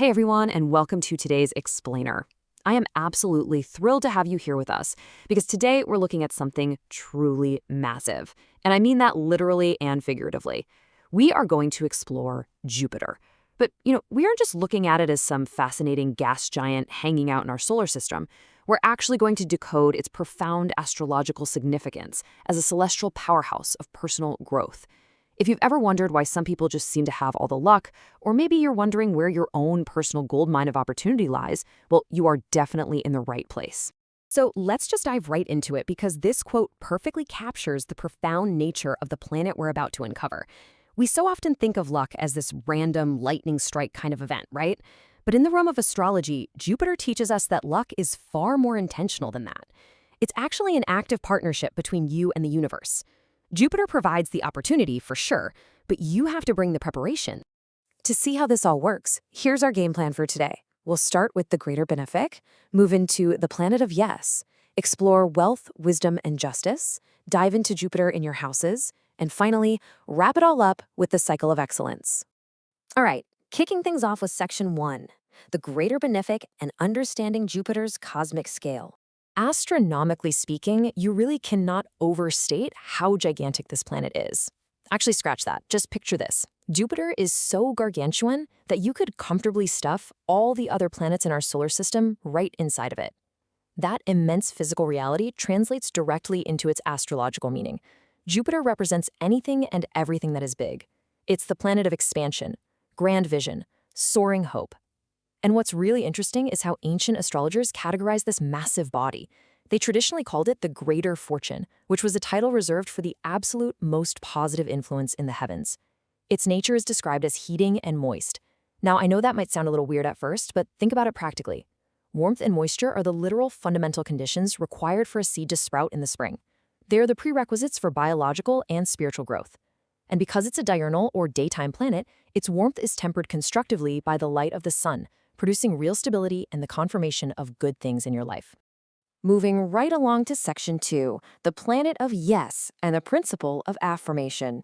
Hey everyone, and welcome to today's Explainer. I am absolutely thrilled to have you here with us because today we're looking at something truly massive. And I mean that literally and figuratively. We are going to explore Jupiter. But, we aren't just looking at it as some fascinating gas giant hanging out in our solar system. We're actually going to decode its profound astrological significance as a celestial powerhouse of personal growth. If you've ever wondered why some people just seem to have all the luck, or maybe you're wondering where your own personal goldmine of opportunity lies, well, you are definitely in the right place. So let's just dive right into it because this quote perfectly captures the profound nature of the planet we're about to uncover. We so often think of luck as this random lightning strike kind of event, right? But in the realm of astrology, Jupiter teaches us that luck is far more intentional than that. It's actually an active partnership between you and the universe. Jupiter provides the opportunity, for sure, but you have to bring the preparation. To see how this all works, here's our game plan for today. We'll start with the Greater Benefic, move into the planet of yes, explore wealth, wisdom, and justice, dive into Jupiter in your houses, and finally, wrap it all up with the cycle of excellence. All right, kicking things off with Section 1, the Greater Benefic and understanding Jupiter's cosmic scale. Astronomically speaking, you really cannot overstate how gigantic this planet is. Actually, scratch that. Just picture this. Jupiter is so gargantuan that you could comfortably stuff all the other planets in our solar system right inside of it. That immense physical reality translates directly into its astrological meaning. Jupiter represents anything and everything that is big. It's the planet of expansion, grand vision, soaring hope. And what's really interesting is how ancient astrologers categorize this massive body. They traditionally called it the Greater Fortune, which was a title reserved for the absolute most positive influence in the heavens. Its nature is described as heating and moist. Now, I know that might sound a little weird at first, but think about it practically. Warmth and moisture are the literal fundamental conditions required for a seed to sprout in the spring. They are the prerequisites for biological and spiritual growth. And because it's a diurnal or daytime planet, its warmth is tempered constructively by the light of the sun, producing real stability and the confirmation of good things in your life. Moving right along to Section 2, the planet of yes and the principle of affirmation.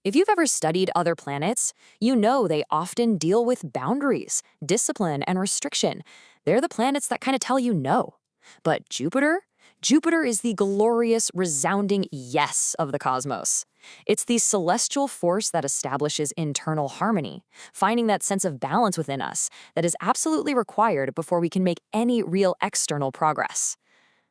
If you've ever studied other planets, you know they often deal with boundaries, discipline, and restriction. They're the planets that kind of tell you no. But Jupiter is the glorious, resounding yes of the cosmos. It's the celestial force that establishes internal harmony, finding that sense of balance within us that is absolutely required before we can make any real external progress.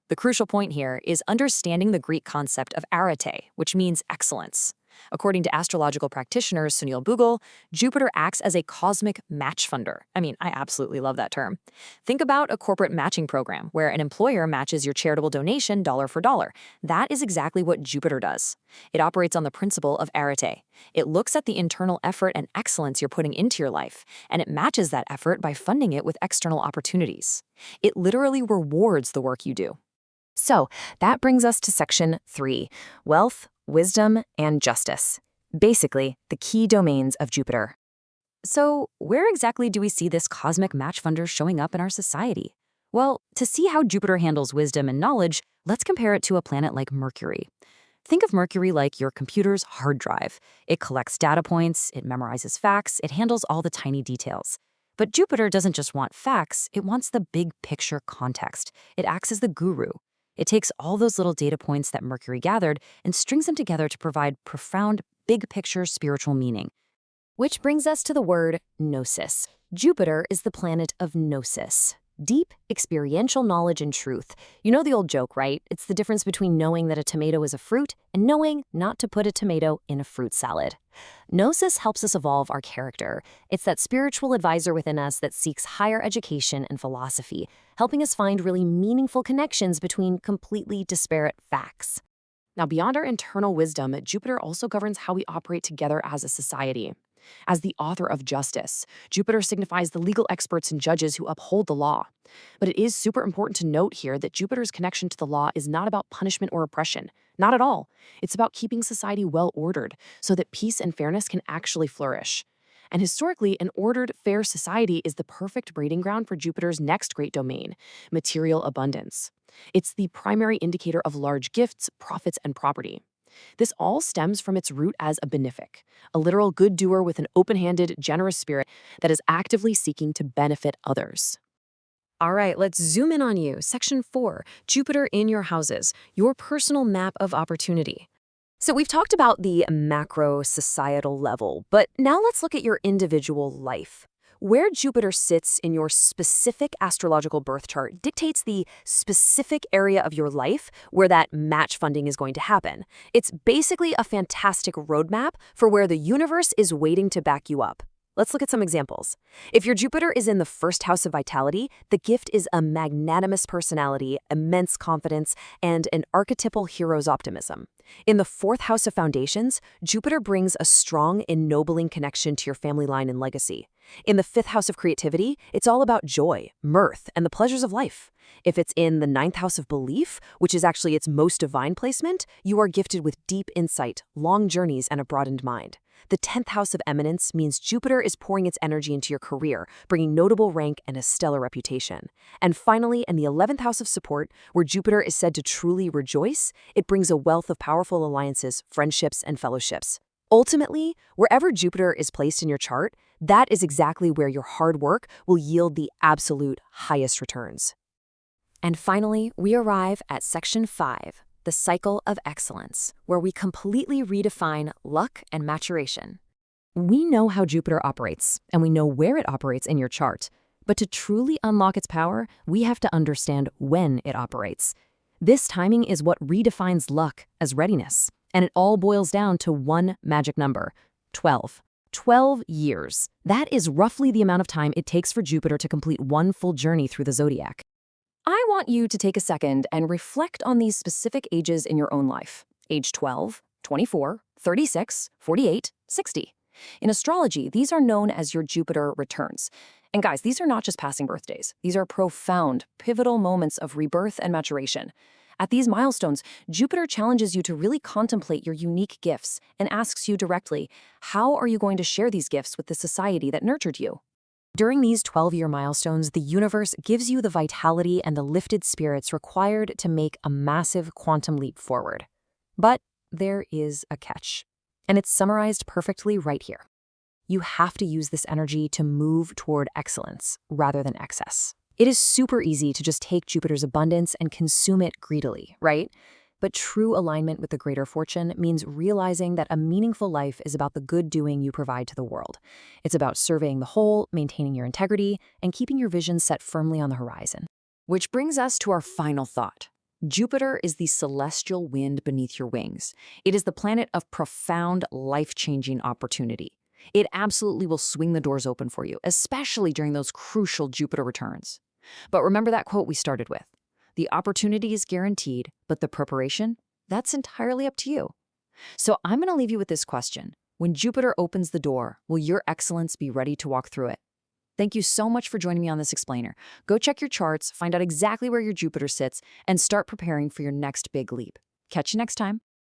The crucial point here is understanding the Greek concept of arete, which means excellence. According to astrological practitioner Sunil Bugal, Jupiter acts as a cosmic match funder. I absolutely love that term. Think about a corporate matching program where an employer matches your charitable donation dollar for dollar. That is exactly what Jupiter does. It operates on the principle of arete. It looks at the internal effort and excellence you're putting into your life, and it matches that effort by funding it with external opportunities. It literally rewards the work you do. So that brings us to Section 3, wealth, wisdom, and justice. Basically, the key domains of Jupiter. So where exactly do we see this cosmic match funder showing up in our society? Well, to see how Jupiter handles wisdom and knowledge, let's compare it to a planet like Mercury. Think of Mercury like your computer's hard drive. It collects data points, it memorizes facts, it handles all the tiny details. But Jupiter doesn't just want facts, it wants the big picture context. It acts as the guru. It takes all those little data points that Mercury gathered and strings them together to provide profound, big-picture spiritual meaning. Which brings us to the word gnosis. Jupiter is the planet of gnosis. Deep, experiential knowledge and truth. You know the old joke, right? It's the difference between knowing that a tomato is a fruit and knowing not to put a tomato in a fruit salad. Gnosis helps us evolve our character. It's that spiritual advisor within us that seeks higher education and philosophy, helping us find really meaningful connections between completely disparate facts. Now, beyond our internal wisdom, Jupiter also governs how we operate together as a society. As the author of justice, Jupiter signifies the legal experts and judges who uphold the law. But it is super important to note here that Jupiter's connection to the law is not about punishment or oppression. Not at all. It's about keeping society well-ordered so that peace and fairness can actually flourish. And historically, an ordered, fair society is the perfect breeding ground for Jupiter's next great domain, material abundance. It's the primary indicator of large gifts, profits, and property. This all stems from its root as a benefic, a literal good doer with an open-handed, generous spirit that is actively seeking to benefit others. All right, let's zoom in on you. Section 4, Jupiter in your houses, your personal map of opportunity. So we've talked about the macro societal level, but now let's look at your individual life. Where Jupiter sits in your specific astrological birth chart dictates the specific area of your life where that match funding is going to happen. It's basically a fantastic roadmap for where the universe is waiting to back you up. Let's look at some examples. If your Jupiter is in the first house of vitality, the gift is a magnanimous personality, immense confidence, and an archetypal hero's optimism. In the fourth house of foundations, Jupiter brings a strong, ennobling connection to your family line and legacy. In the fifth house of creativity, it's all about joy, mirth, and the pleasures of life. If it's in the ninth house of belief, which is actually its most divine placement, you are gifted with deep insight, long journeys, and a broadened mind. The 10th house of eminence means Jupiter is pouring its energy into your career, bringing notable rank and a stellar reputation. And finally, in the 11th house of support, where Jupiter is said to truly rejoice, it brings a wealth of powerful alliances, friendships, and fellowships. Ultimately, wherever Jupiter is placed in your chart, that is exactly where your hard work will yield the absolute highest returns. And finally, we arrive at Section 5, the cycle of excellence, where we completely redefine luck and maturation. We know how Jupiter operates, and we know where it operates in your chart. But to truly unlock its power, we have to understand when it operates. This timing is what redefines luck as readiness, and it all boils down to one magic number: 12. 12 years. That is roughly the amount of time it takes for Jupiter to complete one full journey through the zodiac. I want you to take a second and reflect on these specific ages in your own life. Age 12, 24, 36, 48, 60. In astrology, these are known as your Jupiter returns. And guys, these are not just passing birthdays. These are profound, pivotal moments of rebirth and maturation. At these milestones, Jupiter challenges you to really contemplate your unique gifts and asks you directly, how are you going to share these gifts with the society that nurtured you? During these 12-year milestones, the universe gives you the vitality and the lifted spirits required to make a massive quantum leap forward. But there is a catch, and it's summarized perfectly right here. You have to use this energy to move toward excellence rather than excess. It is super easy to just take Jupiter's abundance and consume it greedily, right? But true alignment with the greater fortune means realizing that a meaningful life is about the good doing you provide to the world. It's about surveying the whole, maintaining your integrity, and keeping your vision set firmly on the horizon. Which brings us to our final thought. Jupiter is the celestial wind beneath your wings. It is the planet of profound, life-changing opportunity. It absolutely will swing the doors open for you, especially during those crucial Jupiter returns. But remember that quote we started with. The opportunity is guaranteed, but the preparation, that's entirely up to you. So I'm going to leave you with this question. When Jupiter opens the door, will your excellence be ready to walk through it? Thank you so much for joining me on this explainer. Go check your charts, find out exactly where your Jupiter sits, and start preparing for your next big leap. Catch you next time.